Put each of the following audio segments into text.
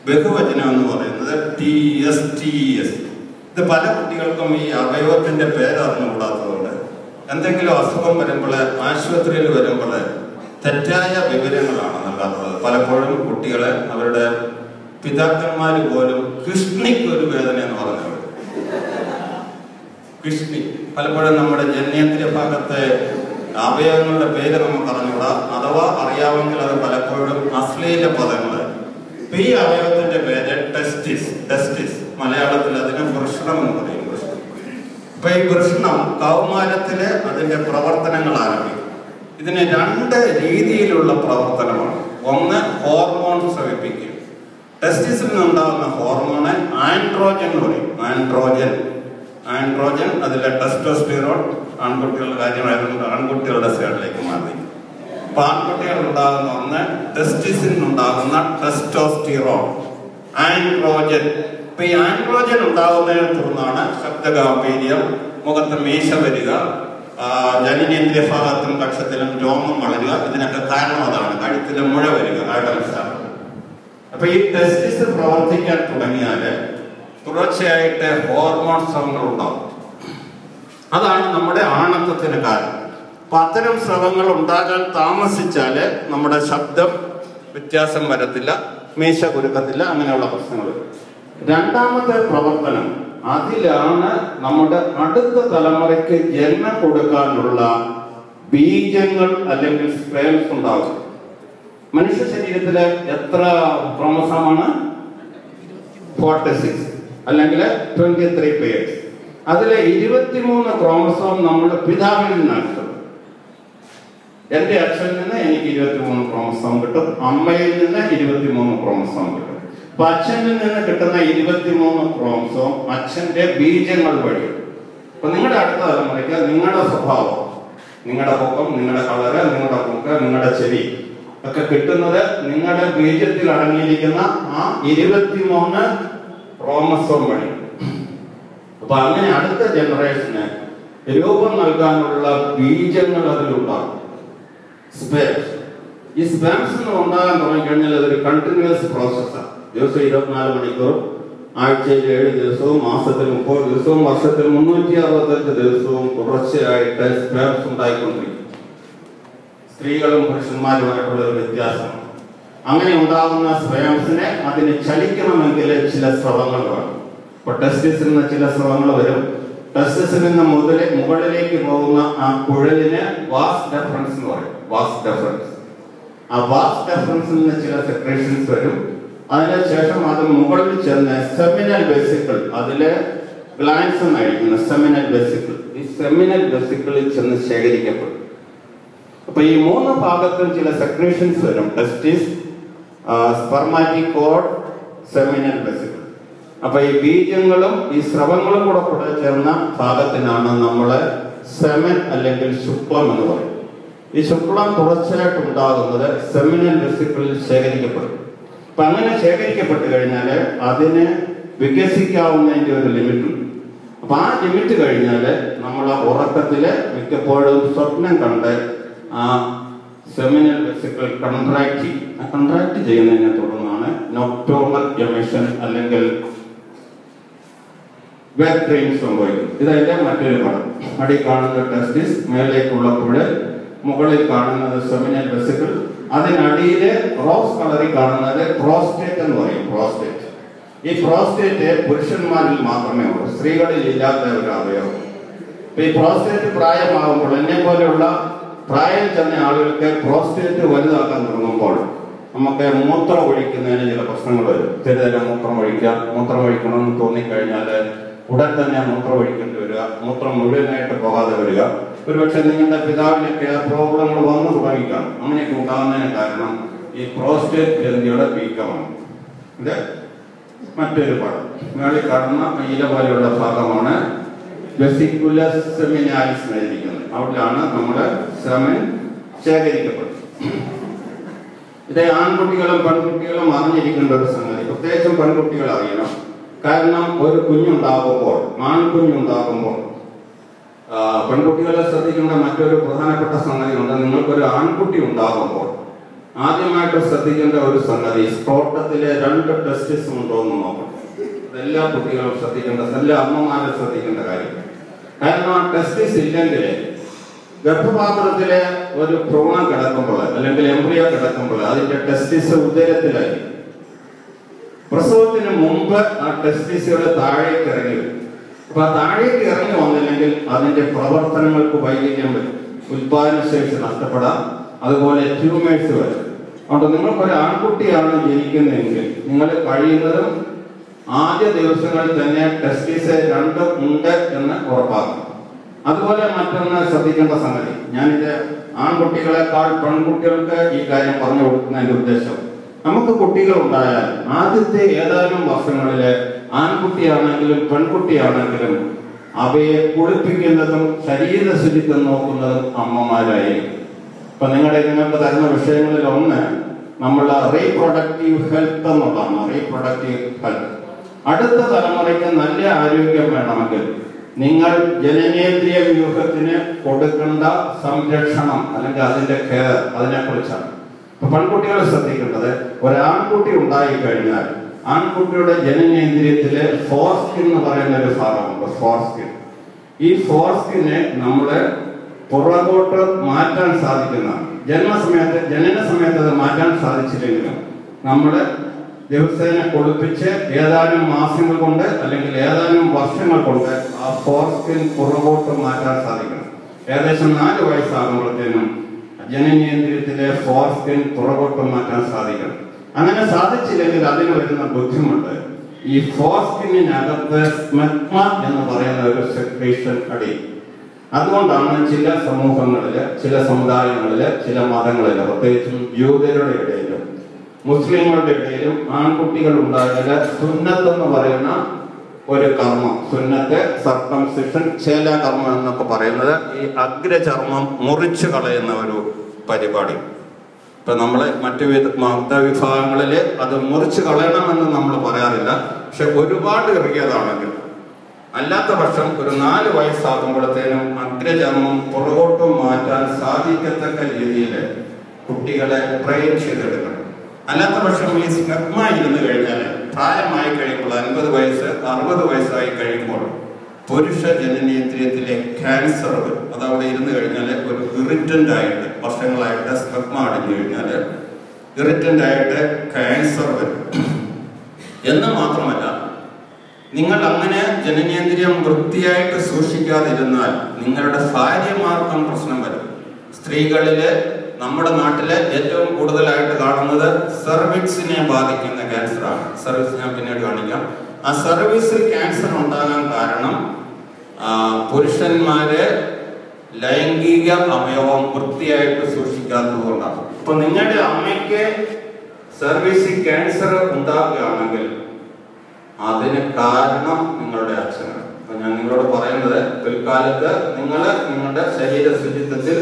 ബഹുവചനം എന്ന് പറയുന്നത് TSTES. ഇത് പല കുട്ടികൾക്കും ഈ അവയവത്തിൻ്റെ പേരറിഞ്ഞുകൂടാത്തതുകൊണ്ട് എന്തെങ്കിലും അസുഖം വരുമ്പോൾ ആശുപത്രിയിൽ വരുമ്പോൾ തെറ്റായ വിവരങ്ങളാണ് നൽകാറുള്ളത്. പലപ്പോഴും കുട്ടികളെ അവരുടെ പിതാക്കന്മാർ പോലും കിഷ്ണിക്ക് ഒരു വേദന എന്ന് പറഞ്ഞവർ കിഷ്ണി പലപ്പോഴും നമ്മുടെ ജനനേന്ദ്രിയ ഭാഗത്തെ അവയവങ്ങളുടെ പേര് നമുക്ക് അറിഞ്ഞുകൂടാ, അഥവാ അറിയാമെങ്കിൽ അത് പലപ്പോഴും അശ്ലീല പദങ്ങൾ. ഈ അവയവത്തിന്റെ പേര് ടെസ്റ്റിസ്. മലയാളത്തിൽ അതിന് വൃഷണം എന്ന് പറയും. അപ്പൊ ഈ വൃഷണം കൗമാരത്തില് അതിന്റെ പ്രവർത്തനങ്ങൾ ആരംഭിക്കും. ഇതിന് 2 രീതിയിലുള്ള പ്രവർത്തനമാണ്. ഒന്ന്, ഹോർമോൺ സ്രവിപ്പിക്കും. ടെസ്റ്റിസിൽ നിന്നുണ്ടാകുന്ന ഹോർമോണ് ആൻഡ്രോജൻ എന്ന് പറയും. ആൻഡ്രോജൻ അതിലെ ടെസ്റ്റോസ്റ്റിറോൺ. ആൺകുട്ടികളുടെ കാര്യമായതുകൊണ്ട് ആൺകുട്ടികളുടെ സൈഡിലേക്ക് മാറി. അപ്പൊ ആൺകുട്ടികൾ ഉണ്ടാകുന്ന ഒന്ന് ടെസ്റ്റിസിൽ നിന്നുണ്ടാകുന്ന ടെസ്റ്റോസ്റ്റിറോൺ, ആൻഡ്രോജൻ. അപ്പൊ ഈ ആൻഡ്രോജൻ ഉണ്ടാകുന്നതിനെ തുടർന്നാണ് ശബ്ദഗാംഭീര്യം, മുഖത്ത് മീശ വരിക, ജനനേന്ദ്രിയ ഭാഗത്തും കക്ഷത്തിലും രോമം വളരുക. ഇതിനൊക്കെ കാരണം അതാണ്. കഴുത്തിലെ മുഴ വരിക, ആഡംസാണ്. അപ്പൊ ഈ ടെസ്റ്റിസ് പ്രവർത്തിക്കാൻ തുടങ്ങിയാല് തുടർച്ചയായിട്ട് ഹോർമോൺ സ്രവങ്ങൾ ഉണ്ടാവും. അതാണ് നമ്മുടെ ആണത്വത്തിന് കാരണം. അപ്പൊ അത്തരം സ്രവങ്ങൾ ഉണ്ടാകാൻ താമസിച്ചാല് നമ്മുടെ ശബ്ദം വ്യത്യാസം വരത്തില്ല, മീശ കുരുക്കത്തില്ല, അങ്ങനെയുള്ള പ്രശ്നങ്ങൾ വരും. രണ്ടാമത്തെ പ്രവർത്തനം, അതിലാണ് നമ്മുടെ അടുത്ത തലമുറയ്ക്ക് ജന്മം കൊടുക്കാനുള്ള ബീജങ്ങൾ അല്ലെങ്കിൽ സ്പേംസ് ഉണ്ടാകും. മനുഷ്യ ശരീരത്തിലെ എത്ര ക്രോമസോമാണ്? 46 അല്ലെങ്കിൽ 23 പേഴ്സ്. അതിലെ 23 ക്രോമസോം നമ്മുടെ പിതാവിൽ നിന്നാണ് കിട്ടുന്നത്. എന്റെ അച്ഛനിൽ നിന്ന് എനിക്ക് 23 ക്രോമസോം കിട്ടും, അമ്മയിൽ നിന്ന് 23 ക്രോമസോം കിട്ടും. അപ്പൊ അച്ഛനിൽ നിന്ന് കിട്ടുന്ന 23 ക്രോമസോം അച്ഛന്റെ ബീജങ്ങൾ വഴി. അപ്പൊ നിങ്ങളുടെ അടുത്ത തലമുറയ്ക്ക് നിങ്ങളുടെ സ്വഭാവം, നിങ്ങളുടെ പൊക്കം, നിങ്ങളുടെ കളറ്, നിങ്ങളുടെ മുക്ക്, നിങ്ങളുടെ ചെവി ഒക്കെ കിട്ടുന്നത് നിങ്ങളുടെ ബീജത്തിൽ അടങ്ങിയിരിക്കുന്ന ആ 23 ക്രോമസോം വഴി. അപ്പൊ അങ്ങനെ അടുത്ത ജനറേഷന് രൂപം നൽകാനുള്ള ബീജങ്ങൾ അതിലുണ്ടാകും. സ്പേംസ്. ഈ സ്പേംസ് ഉണ്ടാകാൻ തുടങ്ങിക്കഴിഞ്ഞാൽ അതൊരു കണ്ടിന്യൂസ് പ്രോസസ്സാണ്. ദിവസം 24 മണിക്കൂറും, ആഴ്ചയിൽ 7 ദിവസവും, മാസത്തിൽ 30 ദിവസവും, വർഷത്തിൽ 365 ദിവസവും തുടർച്ചയായിട്ട് സ്പേംസ് ഉണ്ടായിക്കൊണ്ടിരിക്കും. സ്ത്രീകളും പുരുഷന്മാരുമായിട്ടുള്ള ഒരു വ്യത്യാസമാണ്. അങ്ങനെ ഉണ്ടാകുന്ന സ്പേംസിനെ അതിന് ചലിക്കണമെങ്കിൽ ചില സ്രവങ്ങൾ വേണം. ഇപ്പൊ ടെസ്റ്റിസിൽ നിന്ന് ചില സ്രവങ്ങൾ വരും. ടെസ്റ്റിസിൽ നിന്ന് മുകളിലേക്ക് പോകുന്ന ആ കുഴലിന് വാസ് ഡെഫറൻസ് എന്ന് പറയും. Was deferens. ആ വാസ് ഡെഫറൻസിൽ നിന്ന് ചില സെക്രേഷൻസ് വരും. അതിനുശേഷം അത് മുകളിൽ ചെന്ന് സെമിനൽ വെസിക്കിൾ, അതില് ഗ്ലാൻസ് എന്നായിരിക്കുന്ന സെമിനൽ വെസിക്കിൾ, ഈ സെമിനൽ വെസിക്കിളിൽ ചെന്ന് ശേഖരിക്കപ്പെടും. അപ്പൊ ഈ 3 ഭാഗത്തും ചില സെക്രേഷൻസ് വരും. ടെസ്റ്റിസ്, സ്പെർമാറ്റിക്കോഡ്, സെമിനൽ വെസിക്കിൾ. അപ്പൊ ഈ ബീജങ്ങളും ഈ സ്രവങ്ങളും കൂടെ ചേർന്ന ഭാഗത്തിനാണ് നമ്മള് സെമൻ അല്ലെങ്കിൽ ശുക്ലം എന്ന് പറയും. ഈ ശുക്ലം തുടർച്ചയായിട്ട് ഉണ്ടാകുന്നത് സെമിനൽ വെസിക്കിളിൽ ശേഖരിക്കപ്പെടും. അപ്പൊ അങ്ങനെ ശേഖരിക്കപ്പെട്ട് കഴിഞ്ഞാല് അതിന് വികസിക്കാവുന്നതിന്റെ ഒരു ലിമിറ്റ് ഉണ്ട്. അപ്പൊ ആ ലിമിറ്റ് കഴിഞ്ഞാല് നമ്മളെ ഉറക്കത്തില് മിക്കപ്പോഴും സ്വപ്നം കണ്ട് ആ സെമിനൽ വെസിക്കിൾ കൺട്രാക്ട് ചെയ്യുന്നതിനെ തുടർന്നാണ് നോക്ടോർണൽ എമിഷൻ അല്ലെങ്കിൽ വെറ്റ് ഡ്രീംസ് സംഭവിക്കും. ഇതതിന്റെ മറ്റൊരു പടം. അടി കാണുന്ന ടെസ്റ്റിസ്, മേലേക്കുള്ള കുഴൽ, മുകളിൽ കാണുന്നത് സെമിനൽ വെസിക്കിൾ, അതിനടിയില് റോസ് കളറിൽ കാണുന്നത് പ്രോസ്റ്റേറ്റ് എന്ന് പറയും. പ്രോസ്റ്റേറ്റ്. ഈ പ്രോസ്റ്റേറ്റ് പുരുഷന്മാരിൽ മാത്രമേ ഉള്ളൂ, സ്ത്രീകളിൽ ഇല്ലാത്ത ഒരു അവയവം. ഈ പ്രോസ്റ്റേറ്റ് പ്രായമാകുമ്പോൾ, എന്നെ പോലെയുള്ള പ്രായം ചെന്ന ആളുകൾക്ക് പ്രോസ്റ്റേറ്റ് വലുതാക്കാൻ തുടങ്ങുമ്പോൾ നമുക്ക് മൂത്രം ഒഴിക്കുന്നതിന് ചില പ്രശ്നങ്ങൾ വരും. ചിലതരം മൂത്രം ഒഴിക്കണമെന്ന് തോന്നിക്കഴിഞ്ഞാൽ ഉടൻ തന്നെ മൂത്രം ഒഴിക്കേണ്ടി വരിക, മൂത്രം മുഴുവനായിട്ട് പോകാതെ വരിക. ഒരുപക്ഷെ നിങ്ങളുടെ പിതാവിനൊക്കെ പ്രോബ്ലങ്ങൾ വന്നു തുടങ്ങിക്കാം. അങ്ങനെയൊക്കെ ഉണ്ടാകുന്നതിന് കാരണം ഈ പ്രോസ്റ്റേറ്റ് ഗ്രന്ഥിയുടെ വീക്കമാണ്. ഇത് മറ്റൊരു പടം. മേളിൽ കാണുന്ന ഇല പോലെയുള്ള ഭാഗമാണ് വെസിക്കുലസ് സെമിനാലിസ് എന്നിരിക്കുന്നത്. അവിടെയാണ് നമ്മുടെ സെമൻ ശേഖരിക്കപ്പെടുന്നത്. ഇത് ആൺകുട്ടികളും പെൺകുട്ടികളും അറിഞ്ഞിരിക്കേണ്ട ഒരു സംഗതി. പ്രത്യേകിച്ചും പെൺകുട്ടികൾ അറിയണം. കാരണം ഒരു കുഞ്ഞുണ്ടാകുമ്പോൾ, ആൺകുഞ്ഞുണ്ടാകുമ്പോൾ, പെൺകുട്ടികളെ ശ്രദ്ധിക്കേണ്ട മറ്റൊരു പ്രധാനപ്പെട്ട സംഗതിയുണ്ട്. നിങ്ങൾക്കൊരു ആൺകുട്ടി ഉണ്ടാകുമ്പോൾ ആദ്യമായിട്ട് ശ്രദ്ധിക്കേണ്ട ഒരു സംഗതി, സ്ക്രോട്ടത്തിലെ 2 ടെസ്റ്റിസ് ഉണ്ടോ എന്ന് നോക്കണം. എല്ലാ കുട്ടികളും ശ്രദ്ധിക്കേണ്ട, എല്ലാ അമ്മമാരും ശ്രദ്ധിക്കേണ്ട കാര്യം. കാരണം ആ ടെസ്റ്റിസ് ഇല്ലെങ്കിൽ ഗർഭപാത്രത്തിലെ ഒരു ഭ്രൂണം കിടക്കുമ്പോൾ അല്ലെങ്കിൽ എംബ്രിയോ കിടക്കുമ്പോൾ അതിന്റെ ടെസ്റ്റിസ് ഉദരത്തിലായി. പ്രസവത്തിന് മുമ്പ് ആ ടെസ്റ്റിസുകൾ താഴേക്ക് ഇറങ്ങി വരും. അപ്പൊ ആ താഴേക്ക് ഇറങ്ങി വന്നില്ലെങ്കിൽ അതിന്റെ പ്രവർത്തനങ്ങൾക്ക് വൈകല്യം വരും, ഉത്പാദനശേഷി നഷ്ടപ്പെടാം, അതുപോലെ ട്യൂമേഴ്സ് വരും. അതുകൊണ്ട് നിങ്ങൾക്കൊരു ആൺകുട്ടിയാണ് ജനിക്കുന്നതെങ്കിൽ നിങ്ങൾ കഴിയുന്നതും ആദ്യ ദിവസങ്ങളിൽ തന്നെ ടെസ്റ്റിസ് 2 ഉണ്ട് എന്ന് ഉറപ്പാക്കും. അതുപോലെ മറ്റൊന്ന് ശ്രദ്ധിക്കേണ്ട സംഗതി, ഞാനിത് ആൺകുട്ടികളെക്കാൾ പെൺകുട്ടികൾക്ക് ഈ കാര്യം പറഞ്ഞു കൊടുക്കുന്നതിന്റെ ഉദ്ദേശം, നമുക്ക് കുട്ടികൾ ഉണ്ടായാൽ ആദ്യത്തെ ഏതാനും വർഷങ്ങളില് ആൺകുട്ടിയാണെങ്കിലും പെൺകുട്ടിയാണെങ്കിലും അവയെ കുളിപ്പിക്കുന്നതും ശരീര ശുചിത്വം നോക്കുന്നതും അമ്മമാരായിരിക്കും. ഇപ്പൊ നിങ്ങൾക്ക് തരുന്ന വിഷയങ്ങളിൽ ഒന്ന് നമ്മൾ റീപ്രൊഡക്റ്റീവ് ഹെൽത്ത് എന്നുള്ളതാണ്. റീപ്രൊഡക്റ്റീവ് ഹെൽത്ത്, അടുത്ത തലമുറയ്ക്ക് നല്ല ആരോഗ്യം വേണമെങ്കിൽ നിങ്ങൾ ജനനേന്ദ്രിയ വ്യൂഹത്തിന് കൊടുക്കേണ്ട സംരക്ഷണം അല്ലെങ്കിൽ അതിന്റെ കെയർ, അതിനെ കുറിച്ചാണ്. ഇപ്പൊ പെൺകുട്ടികൾ ശ്രദ്ധിക്കേണ്ടത്, ഒരാൺകുട്ടി ഉണ്ടായി കഴിഞ്ഞാൽ ആൺകുട്ടിയുടെ ജനനേന്ദ്രിയത്തിലെ ഫോർസ്കിൻ എന്ന് പറയുന്ന ഒരു ഭാഗമുണ്ട്, ഫോർസ്കിൻ. ഈ ഫോർസ്കിനെ നമ്മള് പുറകോട്ട് മാറ്റാൻ സാധിക്കുന്ന ജനന സമയത്ത് അത് മാറ്റാൻ സാധിച്ചില്ലെങ്കിലും നമ്മള് ദിവസേന കുളിപ്പിച്ച് ഏതാനും മാസങ്ങൾ കൊണ്ട് അല്ലെങ്കിൽ ഏതാനും വർഷങ്ങൾ കൊണ്ട് ആ ഫോർസ്കിൻ പുറകോട്ട് മാറ്റാൻ സാധിക്കണം. ഏകദേശം 4 വയസ്സാകുമ്പോഴത്തേനും ജനനേന്ദ്രിയത്തിലെ ഫോർസ്കിൻ പുറകോട്ട് മാറ്റാൻ സാധിക്കണം. അങ്ങനെ സാധിച്ചില്ലെങ്കിൽ അതിന് വരുന്ന ബുദ്ധിമുട്ട്, ഈ ഫോർസ്കിനകത്ത് സ്മെഗ്മ എന്ന് പറയുന്ന ഒരു സെക്രീഷൻ അടിയും. അതുകൊണ്ടാണ് ചില സമൂഹങ്ങളില്, ചില സമുദായങ്ങളില്, ചില മതങ്ങളില്, പ്രത്യേകിച്ചും യൂതരുടെ ഇടയിലും മുസ്ലിങ്ങളുടെ ഇടയിലും ആൺകുട്ടികൾ ഉണ്ടായാൽ സുന്നത്ത് എന്ന് പറയുന്ന ഒരു കർമ്മം, സുന്നത്ത്, സർക്കംസിഷൻ, ചേല കർമ്മം എന്നൊക്കെ പറയുന്നത് ഈ അഗ്രചർമ്മം മുറിച്ചു കളയുന്ന ഒരു പരിപാടി. ഇപ്പൊ നമ്മള് മറ്റു മതവിഭാഗങ്ങളില് അത് മുറിച്ചു കളയണമെന്ന് നമ്മൾ പറയാറില്ല. പക്ഷെ ഒരുപാട് ഇറുകിയതാണെങ്കിൽ, അല്ലാത്ത പക്ഷം ഒരു 4 വയസ്സാകുമ്പോഴത്തേനും അഗ്രചർമ്മം പുറകോട്ടും മാറ്റാൻ സാധിക്കത്തക്ക രീതിയിൽ കുട്ടികളെ ട്രെയിൻ ചെയ്തെടുക്കണം. അല്ലാത്ത പക്ഷം ഈ സ്മെഗ്മ ഇരുന്ന് കഴിഞ്ഞാൽ പ്രായമായി കഴിയുമ്പോൾ 50 വയസ്സ് 60 വയസ്സായി കഴിയുമ്പോൾ പുരുഷ ജനനേന്ദ്രിയത്തിലെ ക്യാൻസർ വരും. അതവിടെ ഇരുന്ന് കഴിഞ്ഞാൽ ഒരു ഇറിറ്റന്റ് ആയിട്ട് വർഷങ്ങളായിട്ട് സ്മെഗ്മ അടിഞ്ഞു കഴിഞ്ഞാൽ ഇറിറ്റന്റ് ആയിട്ട് ക്യാൻസർ വരും. എന്ന് മാത്രമല്ല, നിങ്ങൾ അങ്ങനെ ജനനേന്ദ്രിയം വൃത്തിയായിട്ട് സൂക്ഷിക്കാതിരുന്നാൽ നിങ്ങളുടെ ഭാര്യമാർക്കും പ്രശ്നം വരും. സ്ത്രീകളില് നമ്മുടെ നാട്ടില് ഏറ്റവും കൂടുതലായിട്ട് കാണുന്നത് സെർവിക്സിനെ ബാധിക്കുന്ന ക്യാൻസറാണ്. സെർവിക്സ് ഞാൻ പിന്നീട് കാണിക്കാം. ആ സെർവിക്സിൽ ക്യാൻസർ ഉണ്ടാകാൻ കാരണം പുരുഷന്മാര് ലൈംഗിക അവയവം വൃത്തിയായിട്ട് സൂക്ഷിക്കാത്തത് കൊണ്ടാണ്. ഇപ്പൊ നിങ്ങളുടെ അമ്മയ്ക്ക് സെർവിക്സിൽ ക്യാൻസർ ഉണ്ടാകുകയാണെങ്കിൽ അതിന് കാരണം നിങ്ങളുടെ അച്ഛനാണ്. അപ്പൊ ഞാൻ നിങ്ങളോട് പറയുന്നത്, പിൽക്കാലത്ത് നിങ്ങളുടെ ശരീര ശുചിത്വത്തിൽ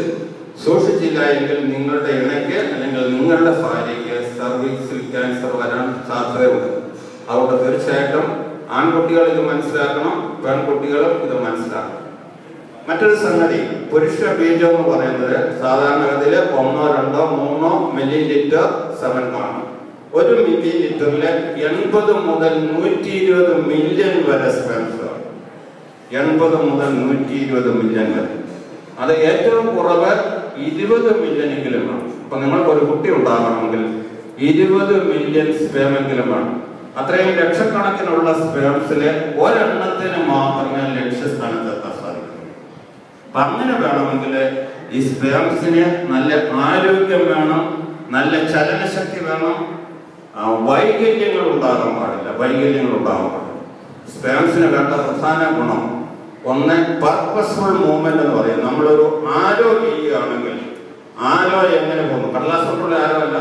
സൂക്ഷിച്ചില്ല എങ്കിൽ നിങ്ങളുടെ ഇണയ്ക്ക് അല്ലെങ്കിൽ നിങ്ങളുടെ ഭാര്യയ്ക്ക് സെർവിക്സിൽ ക്യാൻസർ വരാൻ സാധ്യതയുണ്ട്. അതുകൊണ്ട് തീർച്ചയായിട്ടും ആൺകുട്ടികൾ ഇത് മനസ്സിലാക്കണം, പെൺകുട്ടികളും ഇത് മനസ്സിലാക്കണം. മറ്റൊരു സംഗതി, പുരുഷ ബീജം എന്ന് പറയുന്നത് സാധാരണഗതിയിൽ 1, 2, 3 മില്ലിലിറ്റർ സെമൻ കാണും. 1 മില്ലിലിറ്ററില് 80 മുതൽ 120 മില്യൺ വരെ സ്പെർംസ് ആണ്. 80 മുതൽ 120 മില്യൺ വരെ. അത് ഏറ്റവും കുറവ് 20 മില്യണെങ്കിലും വേണം. അപ്പൊ നിങ്ങൾക്ക് ഒരു കുട്ടി ഉണ്ടാകണമെങ്കിൽ 20 മില്യൺ സ്പേമെങ്കിലും വേണം. അത്രയും ലക്ഷക്കണക്കിനുള്ള സ്പേംസിലെ ഒരെണ്ണത്തിന് മാത്രമേ ലക്ഷ്യസ്ഥാനത്തെത്താൻ സാധിക്കൂ. അപ്പൊ അങ്ങനെ വേണമെങ്കിൽ ഈ സ്പേംസിന് നല്ല ആരോഗ്യം വേണം, നല്ല ചലനശക്തി വേണം, വൈകല്യങ്ങൾ ഉണ്ടാകാൻ പാടില്ല. സ്പേംസിന് വേണ്ട പ്രധാന ഗുണം ഒന്ന് പർപ്പസ്ഫുൾ മൂവ്മെന്റ് എന്ന് പറയും. നമ്മളൊരു ആരോ ചെയ്യുകയാണെങ്കിൽ ആരോ എങ്ങനെ പോകുന്നു, കടലാസ് കൊണ്ടുള്ള ആരോ അല്ല,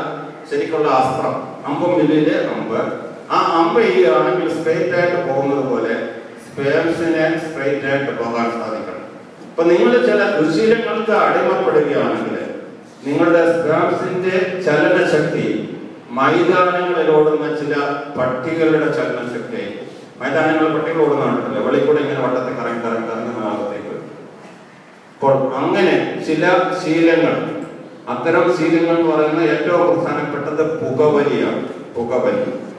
ശരിക്കുള്ള അസ്ത്രം, അമ്പും വില്ലിലെ അമ്പ്. ആ അമ്പ് ചെയ്യുകയാണെങ്കിൽ സ്ട്രെയിറ്റ് ആയിട്ട് പോകുന്നത് പോലെ സ്പേംസിനെ സ്ട്രെയിറ്റ് ആയിട്ട് പോകാൻ സാധിക്കണം. അപ്പൊ നിങ്ങൾ ചില ദുശീലങ്ങൾക്ക് അടിമപ്പെടുകയാണെങ്കിൽ നിങ്ങളുടെ സ്പേംസിന്റെ ചലനശക്തി മൈതാനങ്ങളിൽ ഓടുന്ന ചില പട്ടികളുടെ ചലനശക്തി, മൈതാനങ്ങൾ പട്ടികൾ ഓടുന്നുണ്ടല്ലോ, വെളിയിൽ കൂടെ ഇങ്ങനെ വട്ടത്തിൽ കറങ്ങി ഭാഗത്തേക്ക്. അപ്പോൾ അങ്ങനെ ചില ശീലങ്ങൾ അത്തരം ശീലങ്ങൾ എന്ന് പറയുന്ന ഏറ്റവും പ്രധാനപ്പെട്ടത് പുകവലിയാണ്. പുകവലി